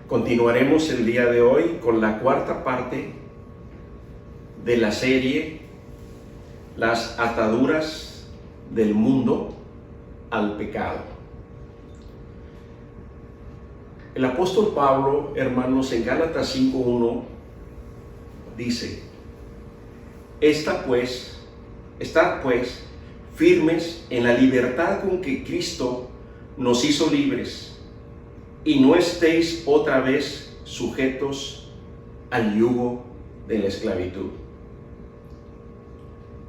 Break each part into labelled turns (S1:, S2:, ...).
S1: Continuaremos el día de hoy con la cuarta parte de la serie Las ataduras del mundo al pecado. El apóstol Pablo, hermanos, en Gálatas 5:1 dice: Estad pues firmes en la libertad con que Cristo nos hizo libres, y no estéis otra vez sujetos al yugo de la esclavitud.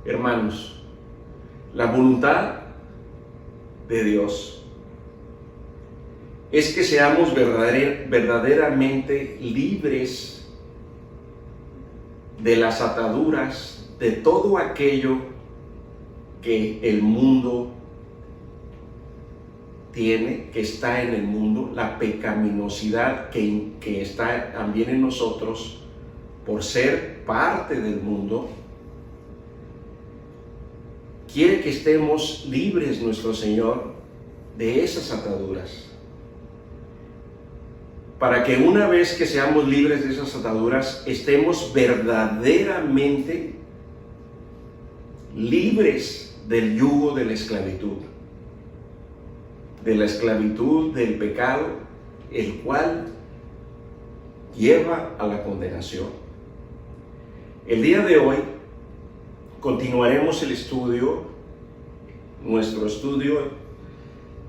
S1: Hermanos, la voluntad de Dios es que seamos verdaderamente libres de las ataduras de todo aquello que el mundo tiene, que está en el mundo, la pecaminosidad que está también en nosotros por ser parte del mundo. Quiere que estemos libres, nuestro Señor, de esas ataduras, para que una vez que seamos libres de esas ataduras, estemos verdaderamente libres del yugo de la esclavitud del pecado, el cual lleva a la condenación. El día de hoy continuaremos nuestro estudio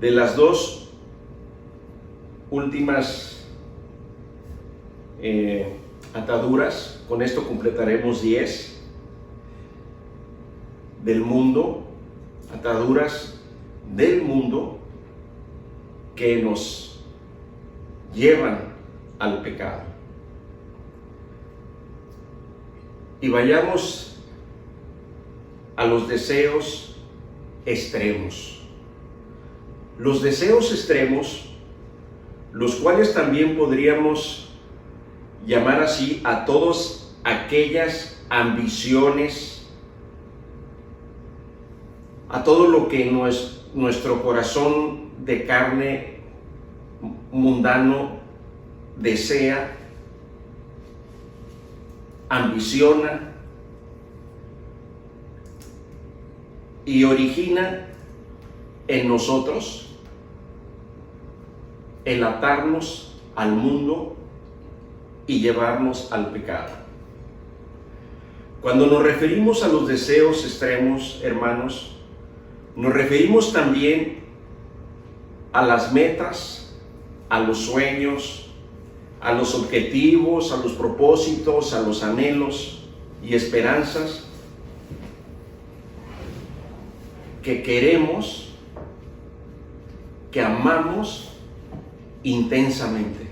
S1: de las dos últimas ataduras. Con esto completaremos 10 del mundo, ataduras del mundo que nos llevan al pecado. Y vayamos a los deseos extremos. Los deseos extremos, los cuales también podríamos llamar así a todas aquellas ambiciones, a todo lo que nuestro corazón de carne mundano desea, ambiciona y origina en nosotros el atarnos al mundo y llevarnos al pecado. Cuando nos referimos a los deseos extremos, hermanos, nos referimos también a las metas, a los sueños, a los objetivos, a los propósitos, a los anhelos y esperanzas que queremos, que amamos intensamente.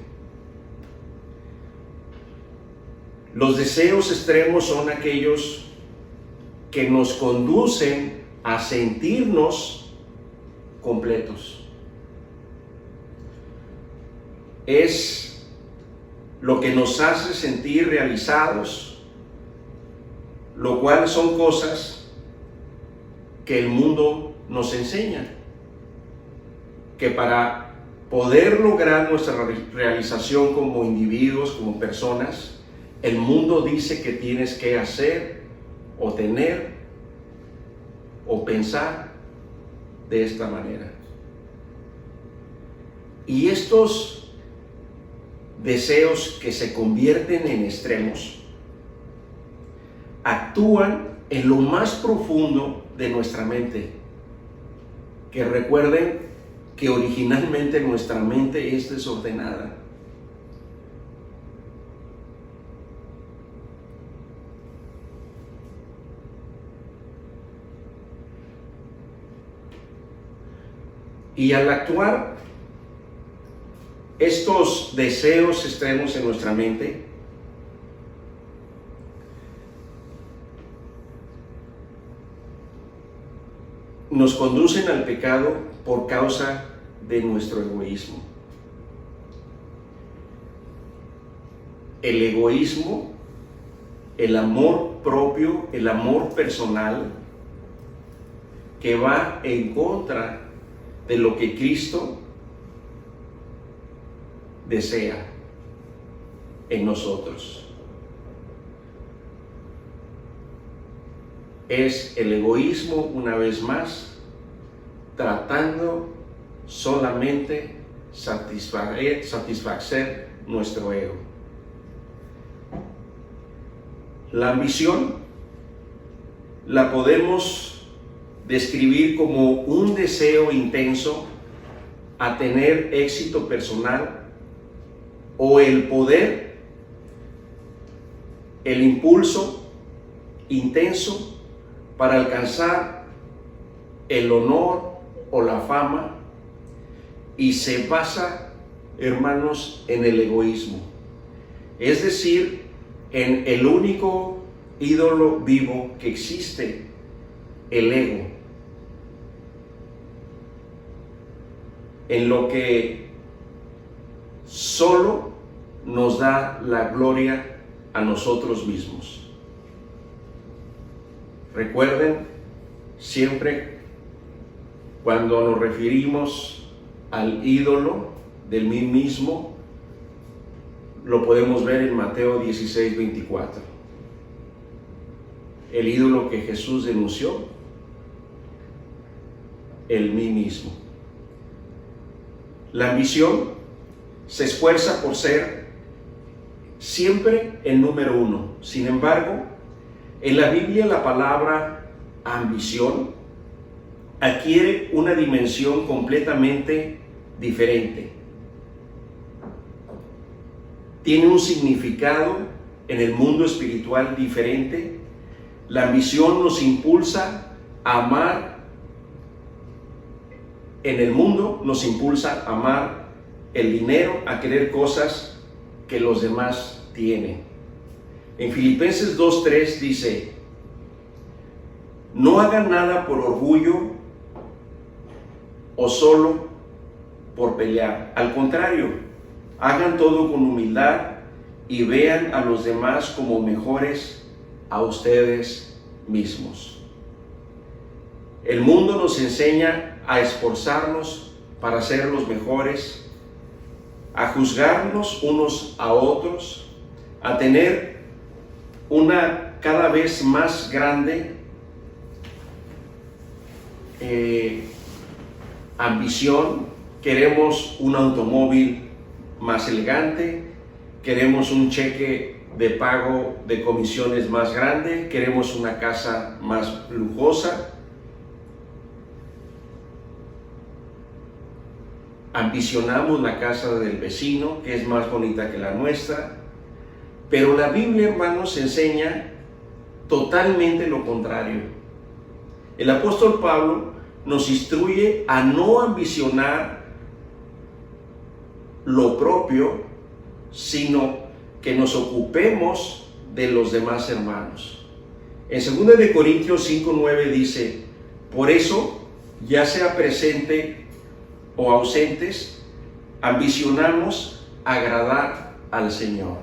S1: Los deseos extremos son aquellos que nos conducen a sentirnos completos. Es lo que nos hace sentir realizados, lo cual son cosas que el mundo nos enseña, que para poder lograr nuestra realización como individuos, como personas, el mundo dice que tienes que hacer o tener o pensar de esta manera. Y estos deseos que se convierten en extremos actúan en lo más profundo de nuestra mente, que recuerden que originalmente nuestra mente es desordenada. Y al actuar estos deseos extremos en nuestra mente, nos conducen al pecado por causa de nuestro egoísmo. El egoísmo, el amor propio, el amor personal, que va en contra de lo que Cristo desea en nosotros. Es el egoísmo, una vez más, tratando solamente satisfacer nuestro ego. La ambición la podemos describir como un deseo intenso a tener éxito personal o el poder, el impulso intenso para alcanzar el honor o la fama, y se basa, hermanos, en el egoísmo, es decir, en el único ídolo vivo que existe, el ego, en lo que solo nos da la gloria a nosotros mismos. Recuerden, siempre cuando nos referimos al ídolo del mí mismo, lo podemos ver en Mateo 16:24. El ídolo que Jesús denunció, el mí mismo. La ambición se esfuerza por ser siempre el número uno. Sin embargo, en la Biblia la palabra ambición adquiere una dimensión completamente diferente. Tiene un significado en el mundo espiritual diferente. La ambición nos impulsa a amar. En el mundo nos impulsa a amar el dinero, a querer cosas que los demás tienen. En Filipenses 2:3 dice: no hagan nada por orgullo o solo por pelear. Al contrario, hagan todo con humildad y vean a los demás como mejores a ustedes mismos. El mundo nos enseña a esforzarnos para ser los mejores, a juzgarnos unos a otros, a tener una cada vez más grande ambición. Queremos un automóvil más elegante, queremos un cheque de pago de comisiones más grande, queremos una casa más lujosa. Ambicionamos la casa del vecino, que es más bonita que la nuestra. Pero la Biblia, hermanos, enseña totalmente lo contrario. El apóstol Pablo nos instruye a no ambicionar lo propio, sino que nos ocupemos de los demás hermanos. En 2 de Corintios 5:9 dice: por eso, ya sea presente o ausentes, ambicionamos agradar al Señor.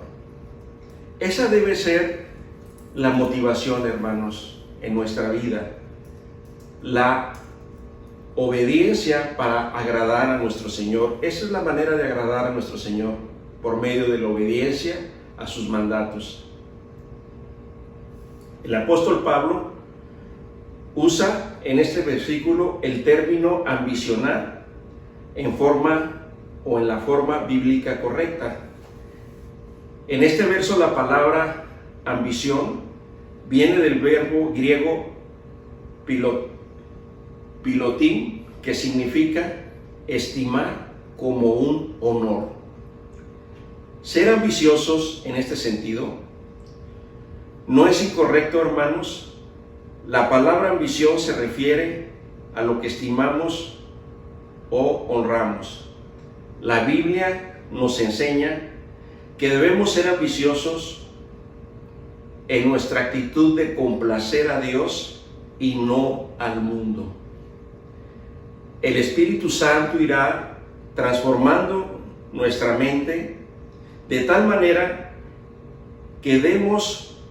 S1: Esa debe ser la motivación, hermanos, en nuestra vida. La obediencia para agradar a nuestro Señor. Esa es la manera de agradar a nuestro Señor, por medio de la obediencia a sus mandatos. El apóstol Pablo usa en este versículo el término ambicionar en forma o en la forma bíblica correcta. En este verso la palabra ambición viene del verbo griego pilotín, que significa estimar como un honor. Ser ambiciosos en este sentido no es incorrecto, hermanos. La palabra ambición se refiere a lo que estimamos o honramos. La Biblia nos enseña que debemos ser ambiciosos en nuestra actitud de complacer a Dios y no al mundo. El Espíritu Santo irá transformando nuestra mente de tal manera que demos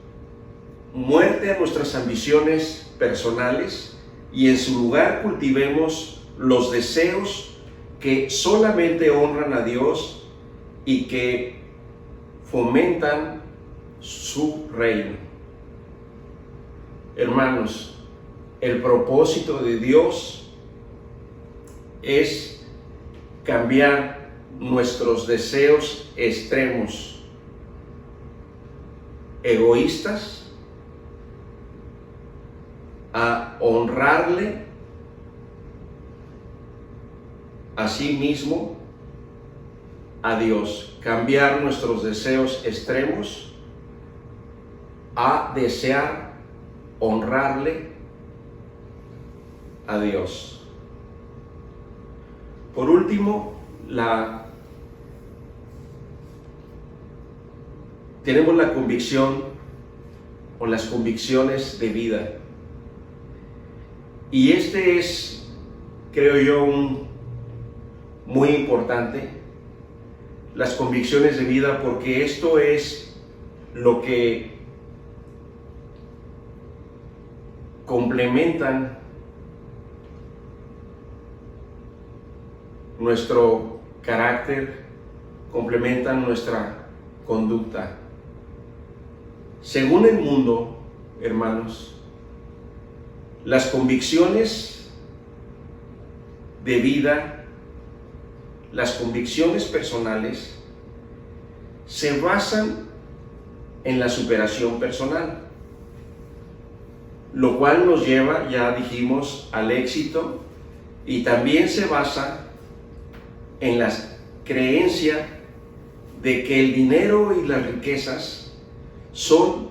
S1: muerte a nuestras ambiciones personales y en su lugar cultivemos los deseos que solamente honran a Dios y que fomentan su reino. Hermanos, el propósito de Dios es cambiar nuestros deseos extremos, egoístas, a honrarle a sí mismo, a Dios. Cambiar nuestros deseos extremos a desear honrarle a Dios. Por último, tenemos la convicción o las convicciones de vida. Y este es, creo yo, muy importante, las convicciones de vida, porque esto es lo que complementan nuestro carácter, complementan nuestra conducta. Según el mundo, hermanos, las convicciones de vida, las convicciones personales, se basan en la superación personal, lo cual nos lleva, ya dijimos, al éxito, y también se basa en la creencia de que el dinero y las riquezas son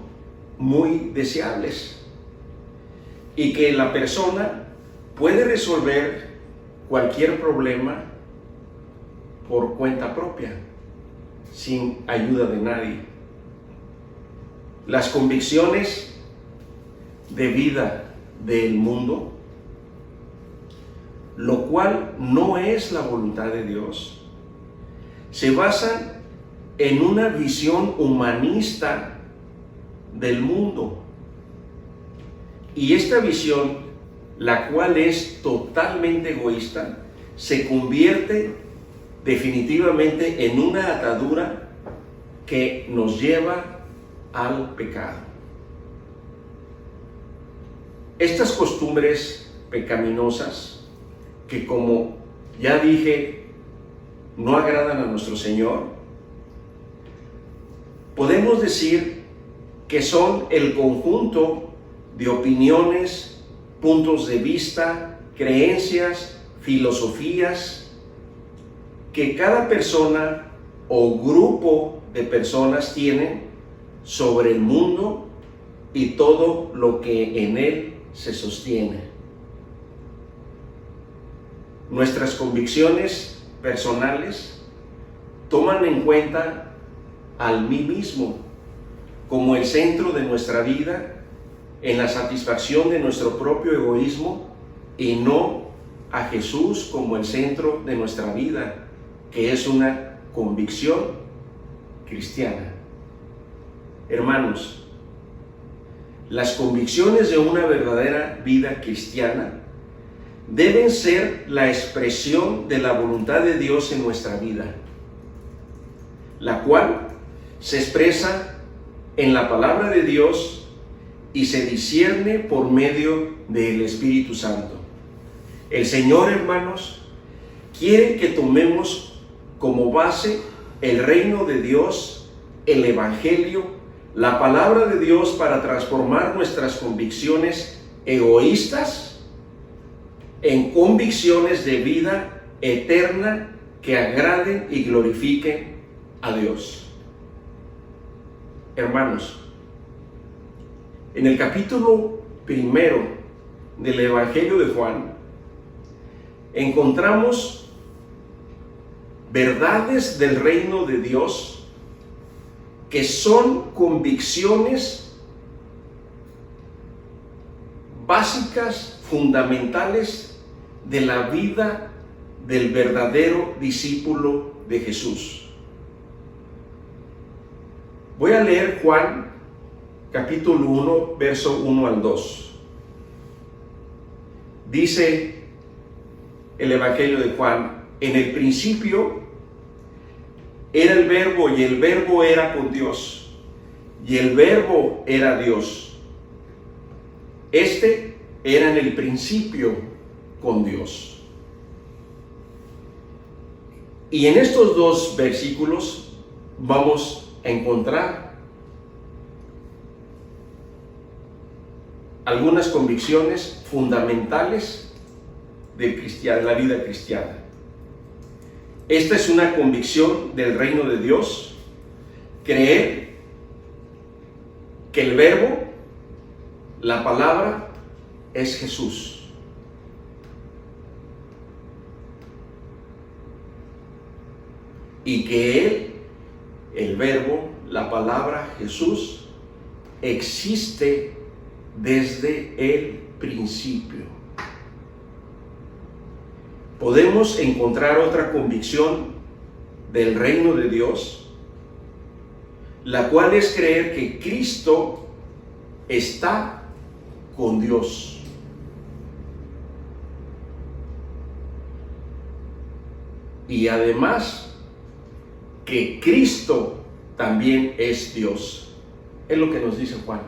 S1: muy deseables y que la persona puede resolver cualquier problema por cuenta propia, sin ayuda de nadie. Las convicciones de vida del mundo, lo cual no es la voluntad de Dios, se basan en una visión humanista del mundo. Y esta visión, la cual es totalmente egoísta, se convierte definitivamente en una atadura que nos lleva al pecado. Estas costumbres pecaminosas, que como ya dije, no agradan a nuestro Señor, podemos decir que son el conjunto de opiniones, puntos de vista, creencias, filosofías que cada persona o grupo de personas tienen sobre el mundo y todo lo que en él se sostiene. Nuestras convicciones personales toman en cuenta al mí mismo como el centro de nuestra vida, en la satisfacción de nuestro propio egoísmo, y no a Jesús como el centro de nuestra vida, que es una convicción cristiana. Hermanos, las convicciones de una verdadera vida cristiana deben ser la expresión de la voluntad de Dios en nuestra vida, la cual se expresa en la palabra de Dios y se discierne por medio del Espíritu Santo. El Señor, hermanos, quiere que tomemos como base el reino de Dios, el Evangelio, la palabra de Dios, para transformar nuestras convicciones egoístas en convicciones de vida eterna que agraden y glorifiquen a Dios. Hermanos, en el capítulo 1 del Evangelio de Juan encontramos verdades del reino de Dios que son convicciones básicas, fundamentales de la vida del verdadero discípulo de Jesús. Voy a leer Juan capítulo 1, verso 1 al 2. Dice el Evangelio de Juan: en el principio era el Verbo, y el Verbo era con Dios, y el Verbo era Dios. Este era en el principio con Dios. Y en estos dos versículos vamos a encontrar algunas convicciones fundamentales de la vida cristiana. Esta es una convicción del reino de Dios: creer que el Verbo, la palabra, es Jesús. Y que Él, el Verbo, la palabra, Jesús, existe desde el principio. Podemos encontrar otra convicción del reino de Dios, la cual es creer que Cristo está con Dios. Y además, que Cristo también es Dios. Es lo que nos dice Juan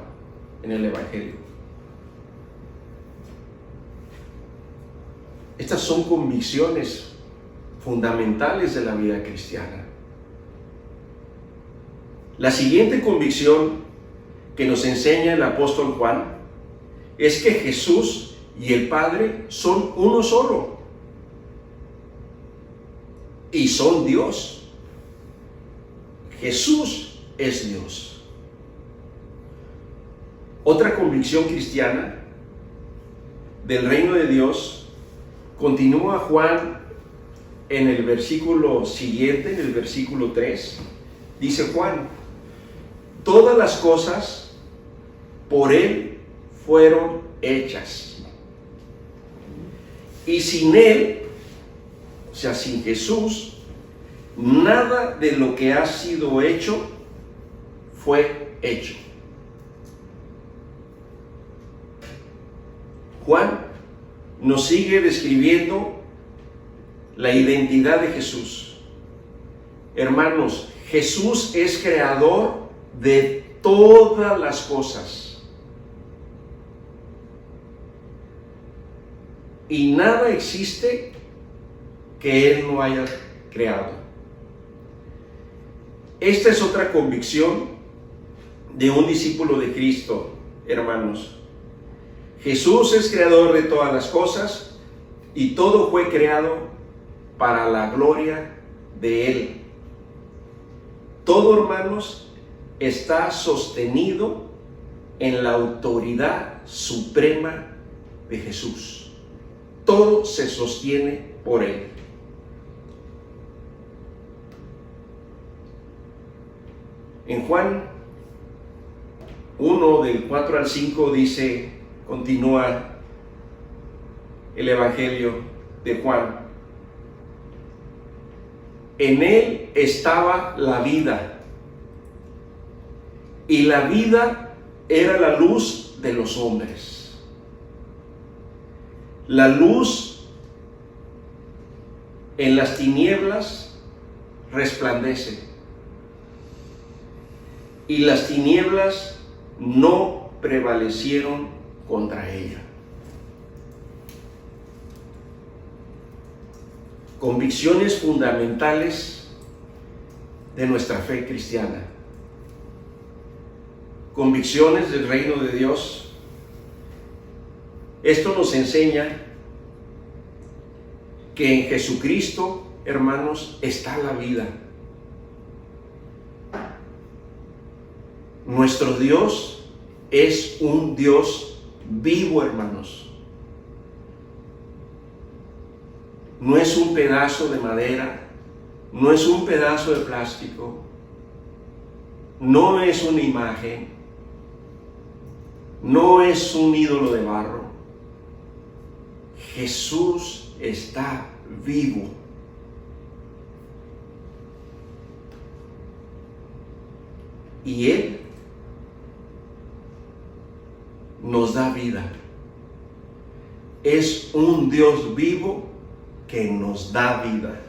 S1: en el Evangelio. Estas son convicciones fundamentales de la vida cristiana. La siguiente convicción que nos enseña el apóstol Juan es que Jesús y el Padre son uno solo y son Dios. Jesús es Dios. Otra convicción cristiana del reino de Dios, continúa Juan en el versículo siguiente, en el versículo 3, dice Juan: todas las cosas por Él fueron hechas, y sin Él, o sea, sin Jesús, nada de lo que ha sido hecho fue hecho. Juan nos sigue describiendo la identidad de Jesús. Hermanos, Jesús es creador de todas las cosas. Y nada existe que Él no haya creado. Esta es otra convicción de un discípulo de Cristo, hermanos. Jesús es creador de todas las cosas y todo fue creado para la gloria de Él. Todo, hermanos, está sostenido en la autoridad suprema de Jesús. Todo se sostiene por Él. En Juan 1, del 4 al 5 dice, continúa el Evangelio de Juan: en Él estaba la vida, y la vida era la luz de los hombres. La luz en las tinieblas resplandece, y las tinieblas no prevalecieron contra ella. Convicciones fundamentales de nuestra fe cristiana. Convicciones del reino de Dios. Esto nos enseña que en Jesucristo, hermanos, está la vida. Nuestro Dios es un Dios vivo, hermanos. No es un pedazo de madera, no es un pedazo de plástico, no es una imagen, no es un ídolo de barro. Jesús está vivo. Y Él nos da vida. Es un Dios vivo que nos da vida.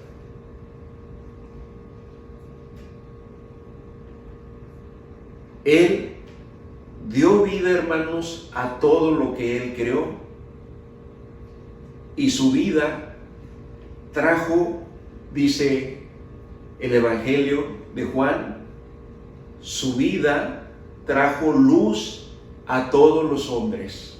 S1: Él dio vida, hermanos, a todo lo que Él creó. Y su vida trajo, dice el Evangelio de Juan, su vida trajo luz a todos los hombres,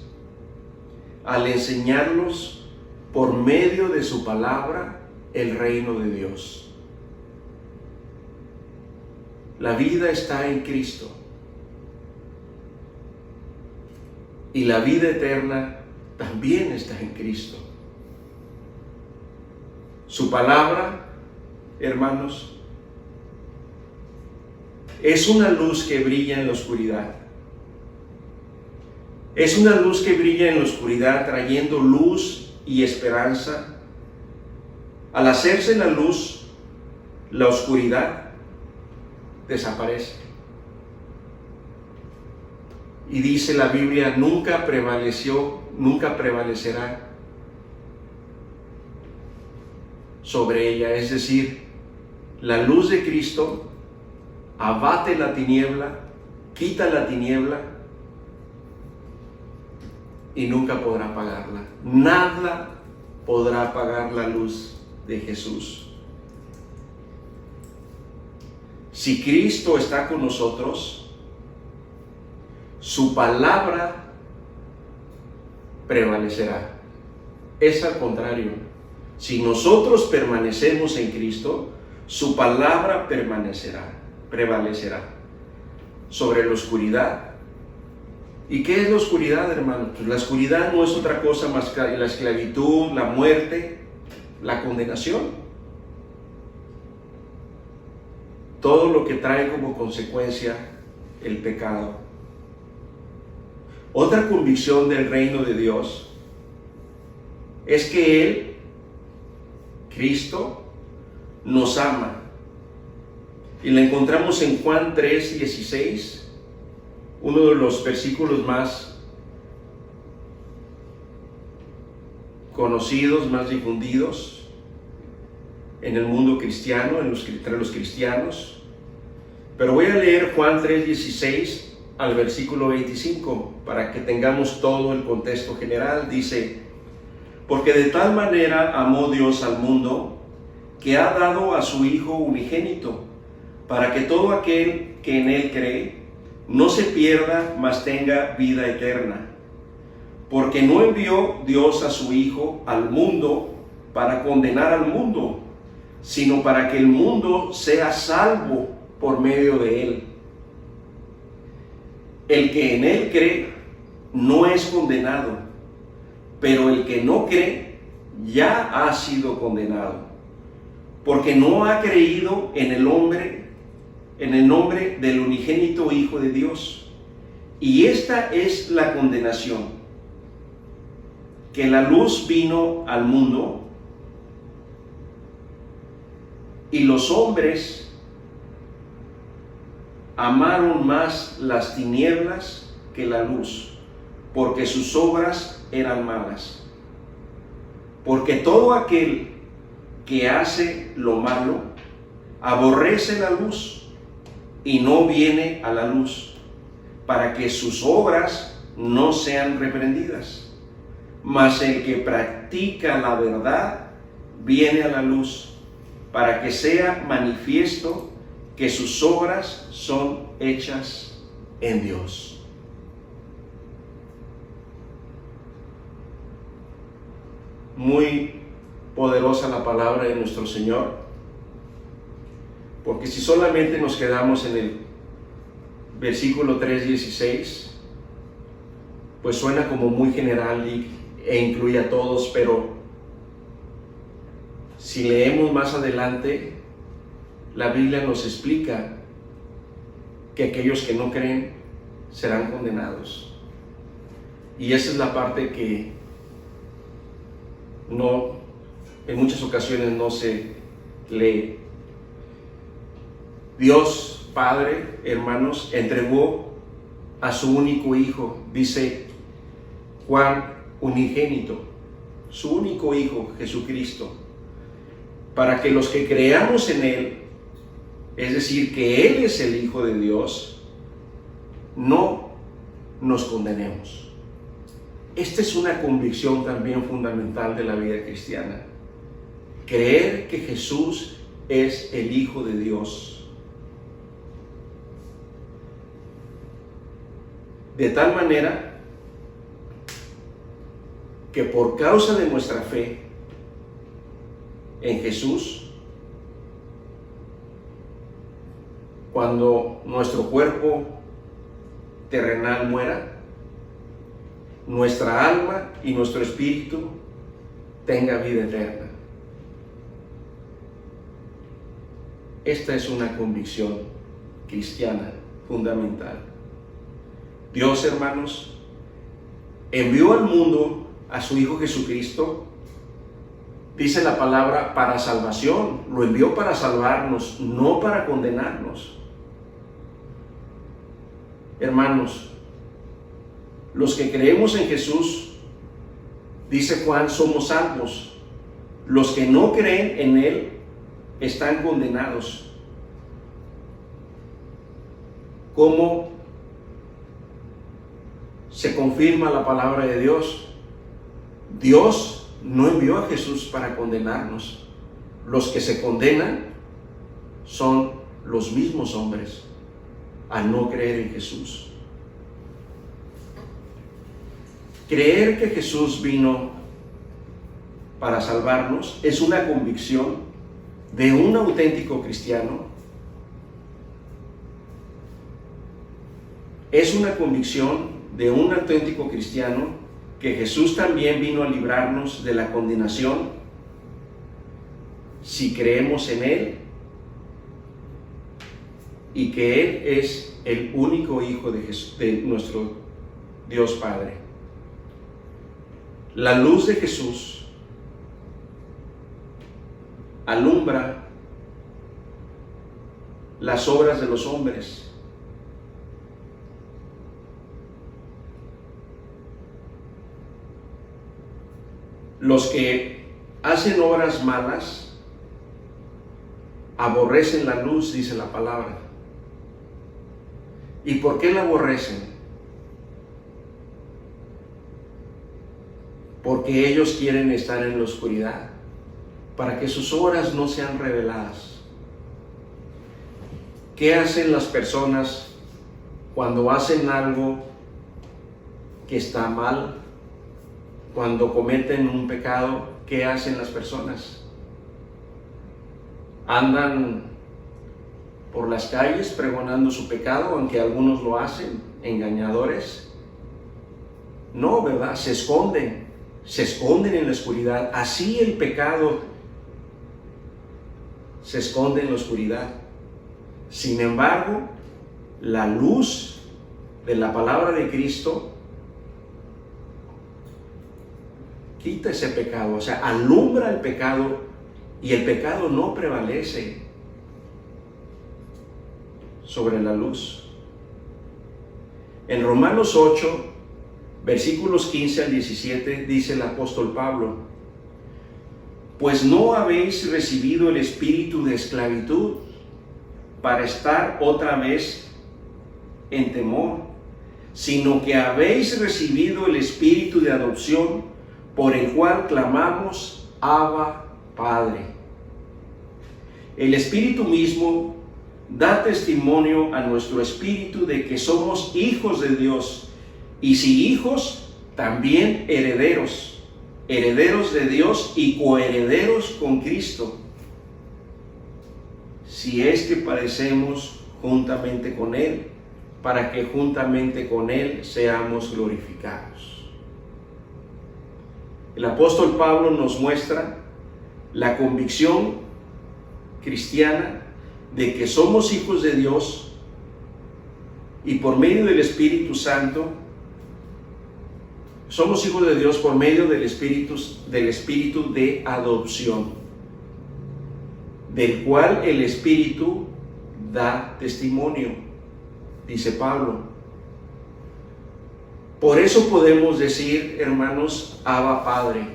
S1: al enseñarlos por medio de su palabra el reino de Dios. La vida está en Cristo. Y la vida eterna también está en Cristo. Su palabra, hermanos, es una luz que brilla en la oscuridad. Es una luz que brilla en la oscuridad, trayendo luz y esperanza. Al hacerse la luz, la oscuridad desaparece. Y dice la Biblia, nunca prevaleció, nunca prevalecerá sobre ella. Es decir, la luz de Cristo abate la tiniebla, quita la tiniebla y nunca podrá apagarla. Nada podrá apagar la luz de Jesús. Si Cristo está con nosotros, su palabra prevalecerá. Es al contrario. Si nosotros permanecemos en Cristo, su palabra prevalecerá sobre la oscuridad. ¿Y qué es la oscuridad, hermano? Pues la oscuridad no es otra cosa más que la esclavitud, la muerte, la condenación. Todo lo que trae como consecuencia el pecado. Otra convicción del reino de Dios es que Él, Cristo, nos ama. Y la encontramos en Juan 3:16, uno de los versículos más conocidos, más difundidos en el mundo cristiano, entre los cristianos. Pero voy a leer Juan 3:16 al versículo 25 para que tengamos todo el contexto general. Dice: porque de tal manera amó Dios al mundo, que ha dado a su Hijo unigénito, para que todo aquel que en Él cree no se pierda, mas tenga vida eterna. Porque no envió Dios a su Hijo al mundo para condenar al mundo, sino para que el mundo sea salvo por medio de Él. El que en Él cree no es condenado, pero el que no cree ya ha sido condenado, porque no ha creído en el nombre del unigénito Hijo de Dios. Y esta es la condenación, que la luz vino al mundo, y los hombres amaron más las tinieblas que la luz, porque sus obras eran malas. Porque todo aquel que hace lo malo aborrece la luz y no viene a la luz, para que sus obras no sean reprendidas. Mas el que practica la verdad viene a la luz, para que sea manifiesto que sus obras son hechas en Dios. Muy poderosa la palabra de nuestro Señor, porque si solamente nos quedamos en el versículo 3:16, pues suena como muy general e incluye a todos, pero si leemos más adelante, la Biblia nos explica que aquellos que no creen serán condenados. Y esa es la parte que en muchas ocasiones no se lee. Dios Padre, hermanos, entregó a su único Hijo, dice Juan, unigénito, su único Hijo, Jesucristo, para que los que creamos en Él, es decir, que Él es el Hijo de Dios, no nos condenemos. Esta es una convicción también fundamental de la vida cristiana. Creer que Jesús es el Hijo de Dios. De tal manera que por causa de nuestra fe en Jesús, cuando nuestro cuerpo terrenal muera, nuestra alma y nuestro espíritu tenga vida eterna. Esta es una convicción cristiana fundamental. Dios, hermanos, envió al mundo a su Hijo Jesucristo, dice la palabra, para salvación. Lo envió para salvarnos, no para condenarnos. Hermanos, los que creemos en Jesús, dice Juan, somos salvos. Los que no creen en Él están condenados. ¿Cómo se confirma la palabra de Dios? Dios no envió a Jesús para condenarnos. Los que se condenan son los mismos hombres al no creer en Jesús. Creer que Jesús vino para salvarnos es una convicción de un auténtico cristiano. Es una convicción de un auténtico cristiano que Jesús también vino a librarnos de la condenación si creemos en Él y que Él es el único Hijo de Jesús, de nuestro Dios Padre. La luz de Jesús alumbra las obras de los hombres. Los que hacen obras malas aborrecen la luz, dice la palabra. ¿Y por qué la aborrecen? Porque ellos quieren estar en la oscuridad, para que sus obras no sean reveladas. ¿Qué hacen las personas cuando hacen algo que está mal? Cuando cometen un pecado, ¿qué hacen las personas? Andan por las calles pregonando su pecado, aunque algunos lo hacen, engañadores. No, ¿verdad? Se esconden en la oscuridad. Así el pecado se esconde en la oscuridad. Sin embargo, la luz de la palabra de Cristo quita ese pecado, o sea, alumbra el pecado y el pecado no prevalece sobre la luz. En Romanos 8, versículos 15 al 17, dice el apóstol Pablo: pues no habéis recibido el espíritu de esclavitud para estar otra vez en temor, sino que habéis recibido el espíritu de adopción, por el cual clamamos, Abba, Padre. El Espíritu mismo da testimonio a nuestro espíritu de que somos hijos de Dios, y si hijos, también herederos, herederos de Dios y coherederos con Cristo, si es que padecemos juntamente con Él, para que juntamente con Él seamos glorificados. El apóstol Pablo nos muestra la convicción cristiana de que somos hijos de Dios y por medio del Espíritu Santo, somos hijos de Dios por medio del Espíritu de adopción, del cual el Espíritu da testimonio, dice Pablo. Por eso podemos decir, hermanos, Abba Padre.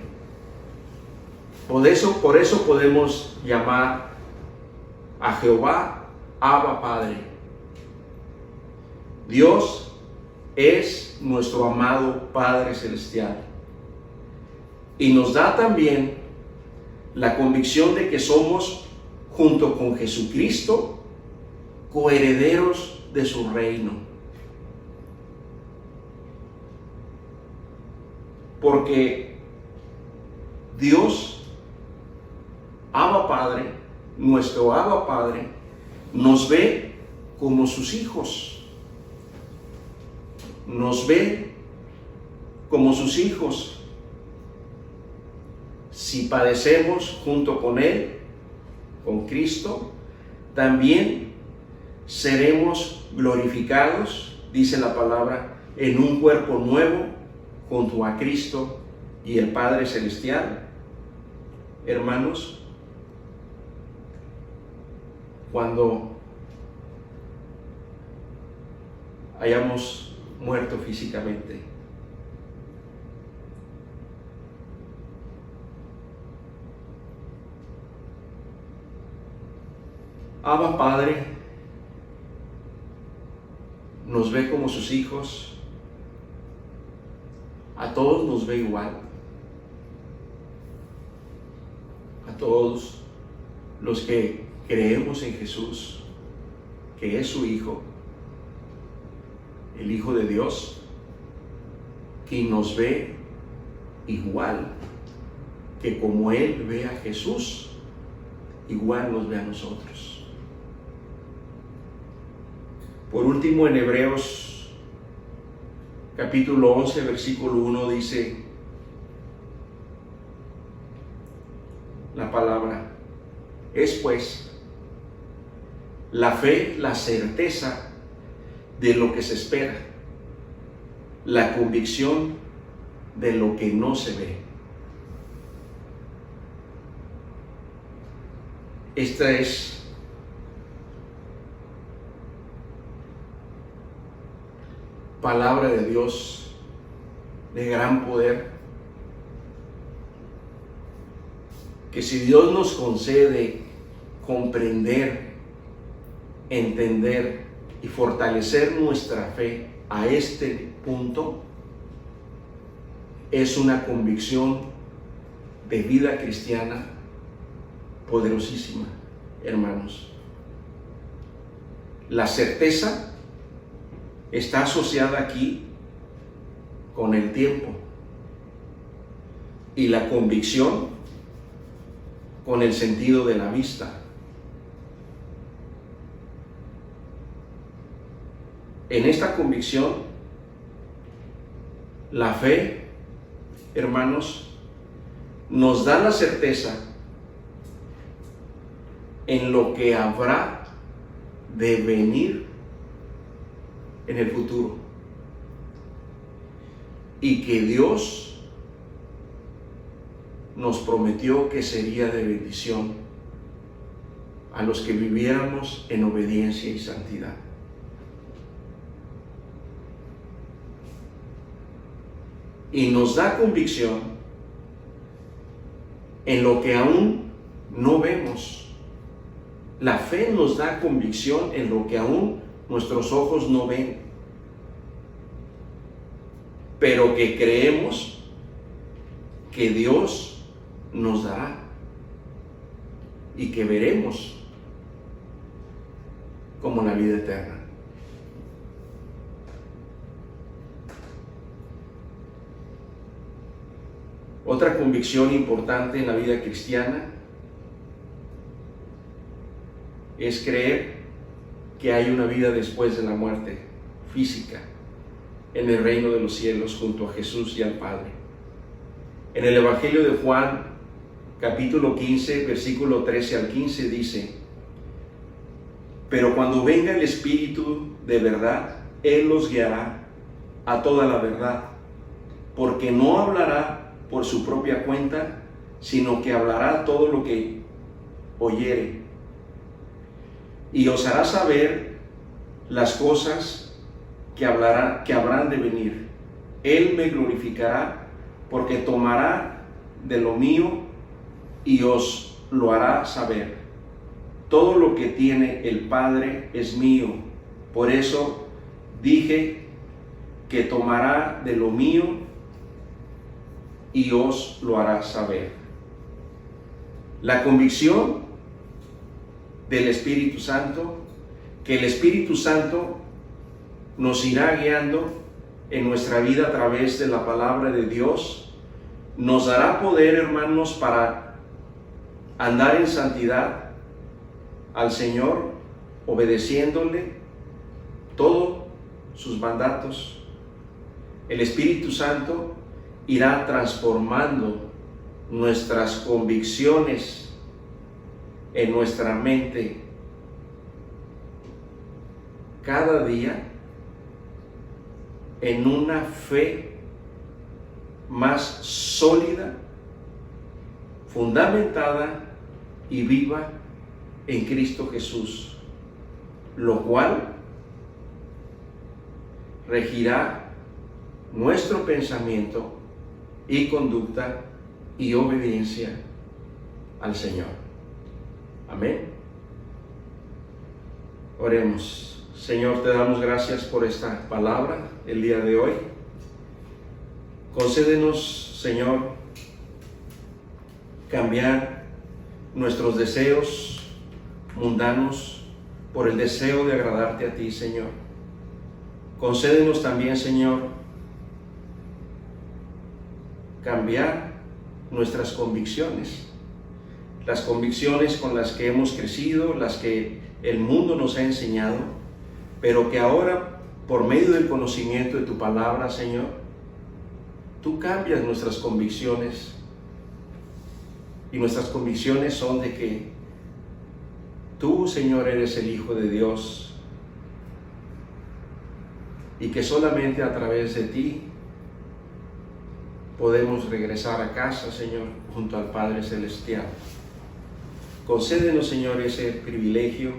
S1: Por eso podemos llamar a Jehová Abba Padre. Dios es nuestro amado Padre Celestial. Y nos da también la convicción de que somos, junto con Jesucristo, coherederos de su reino. Porque Dios, Abba Padre, nuestro Abba Padre, nos ve como sus hijos. Nos ve como sus hijos. Si padecemos junto con Él, con Cristo, también seremos glorificados, dice la palabra, en un cuerpo nuevo junto a Cristo y el Padre Celestial. Hermanos, cuando hayamos muerto físicamente, Abba Padre nos ve como sus hijos, a todos nos ve igual, a todos los que creemos en Jesús, que es su Hijo, el Hijo de Dios, que nos ve igual, que como Él ve a Jesús, igual nos ve a nosotros. Por último, en Hebreos capítulo 11, versículo 1 dice la palabra: es pues la fe, la certeza de lo que se espera, la convicción de lo que no se ve. Esta es palabra de Dios de gran poder, que si Dios nos concede comprender, entender y fortalecer nuestra fe a este punto, es una convicción de vida cristiana poderosísima, hermanos. La certeza está asociada aquí con el tiempo y la convicción con el sentido de la vista. En esta convicción, la fe, hermanos, nos da la certeza en lo que habrá de venir en el futuro, y que Dios nos prometió que sería de bendición a los que viviéramos en obediencia y santidad. Y nos da convicción en lo que aún no vemos. La fe nos da convicción en lo que aún nuestros ojos no ven, pero que creemos que Dios nos dará y que veremos como la vida eterna. Otra convicción importante en la vida cristiana es creer que hay una vida después de la muerte física en el reino de los cielos junto a Jesús y al Padre. En el Evangelio de Juan, capítulo 15, versículo 13 al 15 dice: pero cuando venga el Espíritu de verdad, Él los guiará a toda la verdad, porque no hablará por su propia cuenta, sino que hablará todo lo que oyere, y os hará saber las cosas que habrán de venir. Él me glorificará, porque tomará de lo mío y os lo hará saber. Todo lo que tiene el Padre es mío. Por eso dije que tomará de lo mío y os lo hará saber. La convicción del Espíritu Santo, que el Espíritu Santo nos irá guiando en nuestra vida a través de la palabra de Dios, nos dará poder, hermanos, para andar en santidad al Señor, obedeciéndole todos sus mandatos. El Espíritu Santo irá transformando nuestras convicciones en nuestra mente cada día en una fe más sólida, fundamentada y viva en Cristo Jesús, lo cual regirá nuestro pensamiento y conducta y obediencia al Señor. Amén. Oremos. Señor, te damos gracias por esta palabra el día de hoy. Concédenos, Señor, cambiar nuestros deseos mundanos por el deseo de agradarte a ti, Señor. Concédenos también, Señor, cambiar nuestras convicciones, las convicciones con las que hemos crecido, las que el mundo nos ha enseñado, pero que ahora, por medio del conocimiento de tu palabra, Señor, tú cambias nuestras convicciones, y nuestras convicciones son de que tú, Señor, eres el Hijo de Dios, y que solamente a través de ti podemos regresar a casa, Señor, junto al Padre Celestial. Concédenos, Señor, ese privilegio.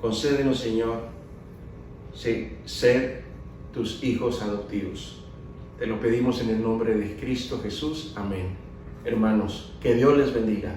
S1: Concédenos, Señor, ser tus hijos adoptivos. Te lo pedimos en el nombre de Cristo Jesús. Amén. Hermanos, que Dios les bendiga.